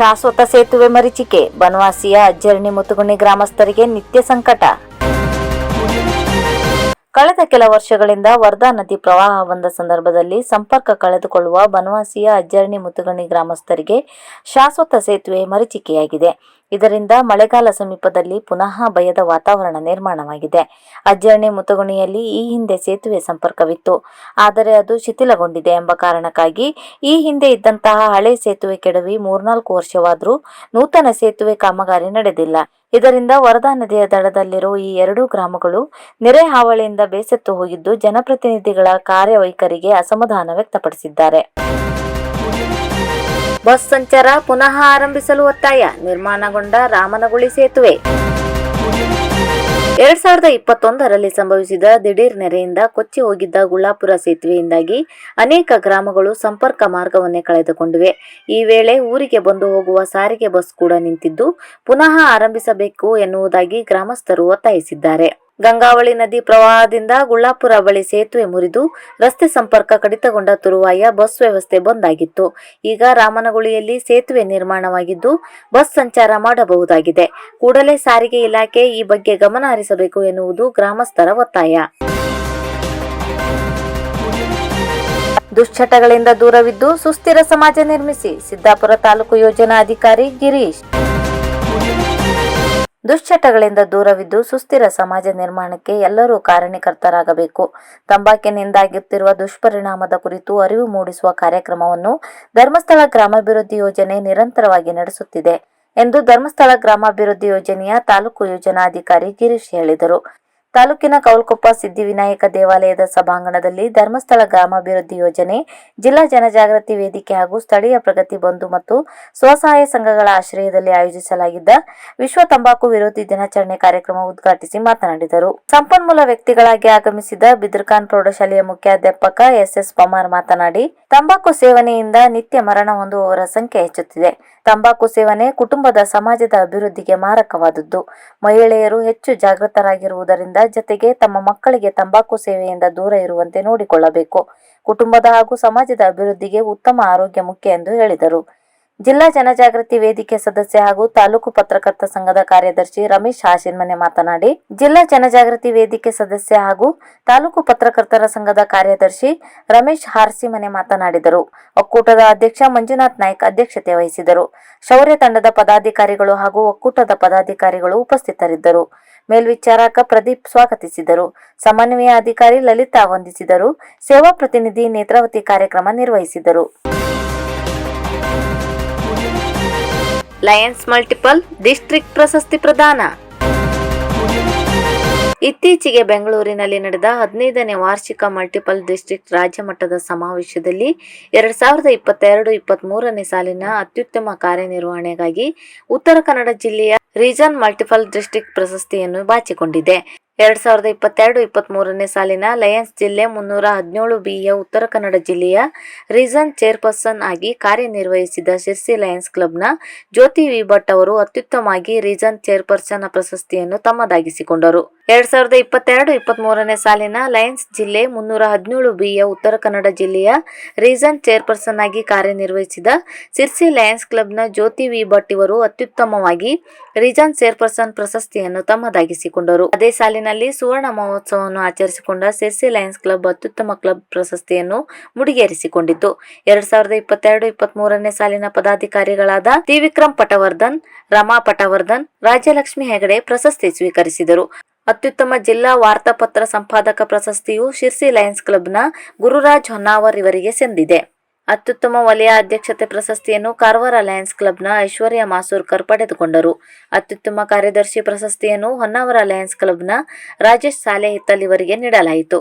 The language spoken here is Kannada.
ಶಾಶ್ವತ ಸೇತುವೆ ಮರೀಚಿಕೆ, ಬನವಾಸಿಯ ಅಜ್ಜರಣಿ ಮುತುಗುಣಿ ಗ್ರಾಮಸ್ಥರಿಗೆ ನಿತ್ಯ ಸಂಕಟ. ಕಳೆದ ಕೆಲ ವರ್ಷಗಳಿಂದ ವರ್ಧಾ ನದಿ ಪ್ರವಾಹ ಬಂದ ಸಂದರ್ಭದಲ್ಲಿ ಸಂಪರ್ಕ ಕಳೆದುಕೊಳ್ಳುವ ಬನವಾಸಿಯ ಅಜ್ಜರಣಿ ಮುತುಗುಣಿ ಗ್ರಾಮಸ್ಥರಿಗೆ ಶಾಶ್ವತ ಸೇತುವೆ ಮರೀಚಿಕೆಯಾಗಿದೆ. ಇದರಿಂದ ಮಳೆಗಾಲ ಸಮೀಪದಲ್ಲಿ ಪುನಃ ಭಯದ ವಾತಾವರಣ ನಿರ್ಮಾಣವಾಗಿದೆ. ಅಜ್ಜರಣಿ ಮುತುಗುಣಿಯಲ್ಲಿ ಈ ಹಿಂದೆ ಸೇತುವೆ ಸಂಪರ್ಕವಿತ್ತು. ಆದರೆ ಅದು ಶಿಥಿಲಗೊಂಡಿದೆ ಎಂಬ ಕಾರಣಕ್ಕಾಗಿ ಈ ಹಿಂದೆ ಇದ್ದಂತಹ ಹಳೆ ಸೇತುವೆ ಕೆಡವಿ 3-4 ವರ್ಷವಾದರೂ ನೂತನ ಸೇತುವೆ ಕಾಮಗಾರಿ ನಡೆದಿಲ್ಲ. ಇದರಿಂದ ವರದಾ ನದಿಯ ದಡದಲ್ಲಿರುವ ಈ 2 ಗ್ರಾಮಗಳು ನೆರೆ ಹಾವಳಿಯಿಂದ ಬೇಸತ್ತು ಹೋಗಿದ್ದು, ಜನಪ್ರತಿನಿಧಿಗಳ ಕಾರ್ಯವೈಖರಿಗೆ ಅಸಮಾಧಾನ ವ್ಯಕ್ತಪಡಿಸಿದ್ದಾರೆ. ಬಸ್ ಸಂಚಾರ ಪುನಃ ಆರಂಭಿಸಲು ಒತ್ತಾಯ, ನಿರ್ಮಾಣಗೊಂಡ ರಾಮನಗುಳಿ ಸೇತುವೆ. 2021ರಲ್ಲಿ ಸಂಭವಿಸಿದ ದಿಢೀರ್ ನೆರೆಯಿಂದ ಕೊಚ್ಚಿ ಹೋಗಿದ್ದ ಗುಳ್ಳಾಪುರ ಸೇತುವೆಯಿಂದಾಗಿ ಅನೇಕ ಗ್ರಾಮಗಳು ಸಂಪರ್ಕ ಮಾರ್ಗವನ್ನೇ ಕಳೆದುಕೊಂಡಿವೆ. ಈ ವೇಳೆ ಊರಿಗೆ ಬಂದು ಹೋಗುವ ಸಾರಿಗೆ ಬಸ್ ಕೂಡ ನಿಂತಿದ್ದು, ಪುನಃ ಆರಂಭಿಸಬೇಕು ಎನ್ನುವುದಾಗಿ ಗ್ರಾಮಸ್ಥರು ಒತ್ತಾಯಿಸಿದ್ದಾರೆ. ಗಂಗಾವಳಿ ನದಿ ಪ್ರವಾಹದಿಂದ ಗುಳ್ಳಾಪುರ ಬಳಿ ಸೇತುವೆ ಮುರಿದು ರಸ್ತೆ ಸಂಪರ್ಕ ಕಡಿತಗೊಂಡ ತರುವಾಯ ಬಸ್ ವ್ಯವಸ್ಥೆ ಬಂದ್ ಆಗಿತ್ತು. ಈಗ ರಾಮನಗುಳಿಯಲ್ಲಿ ಸೇತುವೆ ನಿರ್ಮಾಣವಾಗಿದ್ದು ಬಸ್ ಸಂಚಾರ ಮಾಡಬಹುದಾಗಿದೆ. ಕೂಡಲೇ ಸಾರಿಗೆ ಇಲಾಖೆ ಈ ಬಗ್ಗೆ ಗಮನ ಹರಿಸಬೇಕು ಎನ್ನುವುದು ಗ್ರಾಮಸ್ಥರ ಒತ್ತಾಯ. ದುಶ್ಚಟಗಳಿಂದ ದೂರವಿದ್ದು ಸುಸ್ಥಿರ ಸಮಾಜ ನಿರ್ಮಿಸಿ, ಸಿದ್ದಾಪುರ ತಾಲೂಕು ಯೋಜನಾ ಅಧಿಕಾರಿ ಗಿರೀಶ್. ದುಶ್ಚಟಗಳಿಂದ ದೂರವಿದ್ದು ಸುಸ್ಥಿರ ಸಮಾಜ ನಿರ್ಮಾಣಕ್ಕೆ ಎಲ್ಲರೂ ಕಾರಣಕರ್ತರಾಗಬೇಕು. ತಂಬಾಕಿನಿಂದಾಗುತ್ತಿರುವ ದುಷ್ಪರಿಣಾಮದ ಕುರಿತು ಅರಿವು ಮೂಡಿಸುವ ಕಾರ್ಯಕ್ರಮವನ್ನು ಧರ್ಮಸ್ಥಳ ಗ್ರಾಮಾಭಿವೃದ್ಧಿ ಯೋಜನೆ ನಿರಂತರವಾಗಿ ನಡೆಸುತ್ತಿದೆ ಎಂದು ಧರ್ಮಸ್ಥಳ ಗ್ರಾಮಾಭಿವೃದ್ಧಿ ಯೋಜನೆಯ ತಾಲೂಕು ಯೋಜನಾಧಿಕಾರಿ ಗಿರೀಶ್ ಹೇಳಿದರು. ತಾಲೂಕಿನ ಕೌಲ್ಕೊಪ್ಪ ಸಿದ್ಧಿವಿನಾಯಕ ದೇವಾಲಯದ ಸಭಾಂಗಣದಲ್ಲಿ ಧರ್ಮಸ್ಥಳ ಗ್ರಾಮಾಭಿವೃದ್ಧಿ ಯೋಜನೆ, ಜಿಲ್ಲಾ ಜನಜಾಗೃತಿ ವೇದಿಕೆ ಹಾಗೂ ಸ್ಥಳೀಯ ಪ್ರಗತಿ ಬಂಧು ಮತ್ತು ಸ್ವಸಹಾಯ ಸಂಘಗಳ ಆಶ್ರಯದಲ್ಲಿ ಆಯೋಜಿಸಲಾಗಿದ್ದ ವಿಶ್ವ ತಂಬಾಕು ವಿರೋಧಿ ದಿನಾಚರಣೆ ಕಾರ್ಯಕ್ರಮ ಉದ್ಘಾಟಿಸಿ ಮಾತನಾಡಿದರು. ಸಂಪನ್ಮೂಲ ವ್ಯಕ್ತಿಗಳಾಗಿ ಆಗಮಿಸಿದ ಬಿದ್ರಖಾನ್ ಪ್ರೌಢಶಾಲೆಯ ಮುಖ್ಯಾಧ್ಯಾಪಕ ಎಸ್ ಪಮಾರ್ ಮಾತನಾಡಿ, ತಂಬಾಕು ಸೇವನೆಯಿಂದ ನಿತ್ಯ ಮರಣ ಹೊಂದುವವರ ಸಂಖ್ಯೆ ಹೆಚ್ಚುತ್ತಿದೆ. ತಂಬಾಕು ಸೇವನೆ ಕುಟುಂಬದ, ಸಮಾಜದ ಅಭಿವೃದ್ಧಿಗೆ ಮಾರಕವಾದದ್ದು. ಮಹಿಳೆಯರು ಹೆಚ್ಚು ಜಾಗೃತರಾಗಿರುವುದರಿಂದ ಜತೆಗೆ ತಮ್ಮ ಮಕ್ಕಳಿಗೆ ತಂಬಾಕು ಸೇವೆಯಿಂದ ದೂರ ಇರುವಂತೆ ನೋಡಿಕೊಳ್ಳಬೇಕು. ಕುಟುಂಬದ ಹಾಗೂ ಸಮಾಜದ ಅಭಿವೃದ್ಧಿಗೆ ಉತ್ತಮ ಆರೋಗ್ಯ ಮುಖ್ಯ ಎಂದು ಹೇಳಿದರು. ಜಿಲ್ಲಾ ಜನಜಾಗೃತಿ ವೇದಿಕೆ ಸದಸ್ಯ ಹಾಗೂ ತಾಲೂಕು ಪತ್ರಕರ್ತ ಸಂಘದ ಕಾರ್ಯದರ್ಶಿ ರಮೇಶ್ ಹಾಸಿನ್ಮನೆ ಮಾತನಾಡಿ, ಜಿಲ್ಲಾ ಜನಜಾಗೃತಿ ವೇದಿಕೆ ಸದಸ್ಯ ಹಾಗೂ ತಾಲೂಕು ಪತ್ರಕರ್ತರ ಸಂಘದ ಕಾರ್ಯದರ್ಶಿ ರಮೇಶ್ ಹಾರ್ಸಿಮನೆ ಮಾತನಾಡಿದರು. ಒಕ್ಕೂಟದ ಅಧ್ಯಕ್ಷ ಮಂಜುನಾಥ್ ನಾಯ್ಕ್ ಅಧ್ಯಕ್ಷತೆ ವಹಿಸಿದರು. ಶೌರ್ಯ ತಂಡದ ಪದಾಧಿಕಾರಿಗಳು ಹಾಗೂ ಒಕ್ಕೂಟದ ಪದಾಧಿಕಾರಿಗಳು ಉಪಸ್ಥಿತರಿದ್ದರು. ಮೇಲ್ವಿಚಾರಕ ಪ್ರದೀಪ್ ಸ್ವಾಗತಿಸಿದರು. ಸಮನ್ವಯ ಅಧಿಕಾರಿ ಲಲಿತಾ ವಂದಿಸಿದರು. ಸೇವಾ ಪ್ರತಿನಿಧಿ ನೇತ್ರಾವತಿ ಕಾರ್ಯಕ್ರಮ ನಿರ್ವಹಿಸಿದರು. ಲಯನ್ಸ್ ಮಲ್ಟಿಪಲ್ ಡಿಸ್ಟ್ರಿಕ್ಟ್ ಪ್ರಶಸ್ತಿ ಪ್ರದಾನ. ಇತ್ತೀಚೆಗೆ ಬೆಂಗಳೂರಿನಲ್ಲಿ ನಡೆದ 15ನೇ ವಾರ್ಷಿಕ ಮಲ್ಟಿಪಲ್ ಡಿಸ್ಟ್ರಿಕ್ಟ್ ರಾಜ್ಯ ಮಟ್ಟದ ಸಮಾವೇಶದಲ್ಲಿ 2022-23ನೇ ಸಾಲಿನ ಅತ್ಯುತ್ತಮ ಕಾರ್ಯನಿರ್ವಹಣೆಗಾಗಿ ಉತ್ತರ ಕನ್ನಡ ಜಿಲ್ಲೆಯ ರೀಜನ್ ಮಲ್ಟಿಪಲ್ ಡಿಸ್ಟ್ರಿಕ್ಟ್ ಪ್ರಶಸ್ತಿಯನ್ನು ಬಾಚಿಕೊಂಡಿದೆ. 2022-23ನೇ ಸಾಲಿನ ಲಯನ್ಸ್ ಜಿಲ್ಲೆ 317Bಯ ಉತ್ತರ ಕನ್ನಡ ಜಿಲ್ಲೆಯ ರೀಜನ್ ಚೇರ್ಪರ್ಸನ್ ಆಗಿ ಕಾರ್ಯನಿರ್ವಹಿಸಿದ ಶಿರ್ಸಿ ಲಯನ್ಸ್ ಕ್ಲಬ್ನ ಜ್ಯೋತಿ ವಿ ಭಟ್ ಅವರು ಅತ್ಯುತ್ತಮವಾಗಿ ರೀಜನ್ ಚೇರ್ಪರ್ಸನ್ ಪ್ರಶಸ್ತಿಯನ್ನು ತಮ್ಮದಾಗಿಸಿಕೊಂಡರು. 2022-23ನೇ ಸಾಲಿನ ಲಯನ್ಸ್ ಜಿಲ್ಲೆ 317Bಯ ಉತ್ತರ ಕನ್ನಡ ಜಿಲ್ಲೆಯ ರೀಜನ್ ಚೇರ್ಪರ್ಸನ್ ಆಗಿ ಕಾರ್ಯನಿರ್ವಹಿಸಿದ ಶಿರ್ಸಿ ಲಯನ್ಸ್ ಕ್ಲಬ್ನ ಜ್ಯೋತಿ ವಿ ಭಟ್ ಇವರು ಅತ್ಯುತ್ತಮವಾಗಿ ರೀಜನ್ ಚೇರ್ಪರ್ಸನ್ ಪ್ರಶಸ್ತಿಯನ್ನು ತಮ್ಮದಾಗಿಸಿಕೊಂಡರು. ಅದೇ ಸಾಲಿನಲ್ಲಿ ಸುವರ್ಣ ಮಹೋತ್ಸವವನ್ನು ಆಚರಿಸಿಕೊಂಡ ಶಿರ್ಸಿ ಲಯನ್ಸ್ ಕ್ಲಬ್ ಅತ್ಯುತ್ತಮ ಕ್ಲಬ್ ಪ್ರಶಸ್ತಿಯನ್ನು ಮುಡಿಗೇರಿಸಿಕೊಂಡಿತು. 2022-23ನೇ ಸಾಲಿನ ಪದಾಧಿಕಾರಿಗಳಾದ ತ್ರಿವಿಕ್ರಮ್ ಪಟವರ್ಧನ್, ರಮಾ ಪಟವರ್ಧನ್, ರಾಜ್ಯಲಕ್ಷ್ಮಿ ಹೆಗಡೆ ಪ್ರಶಸ್ತಿ ಸ್ವೀಕರಿಸಿದರು. ಅತ್ಯುತ್ತಮ ಜಿಲ್ಲಾ ವಾರ್ತಾಪತ್ರ ಸಂಪಾದಕ ಪ್ರಶಸ್ತಿಯು ಶಿರ್ಸಿ ಲಯನ್ಸ್ ಕ್ಲಬ್ನ ಗುರುರಾಜ್ ಹೊನ್ನಾವರ್ ಇವರಿಗೆ ಸಂದಿದೆ. ಅತ್ಯುತ್ತಮ ವಲಯ ಅಧ್ಯಕ್ಷತೆ ಪ್ರಶಸ್ತಿಯನ್ನು ಕಾರವಾರ ಲಯನ್ಸ್ ಕ್ಲಬ್ನ ಐಶ್ವರ್ಯ ಮಾಸೂರ್ಕರ್ ಪಡೆದುಕೊಂಡರು. ಅತ್ಯುತ್ತಮ ಕಾರ್ಯದರ್ಶಿ ಪ್ರಶಸ್ತಿಯನ್ನು ಹೊನ್ನಾವರ ಲಯನ್ಸ್ ಕ್ಲಬ್ನ ರಾಜೇಶ್ ಸಾಲೆ ಹಿತ್ತಲ್ ಇವರಿಗೆ ನೀಡಲಾಯಿತು.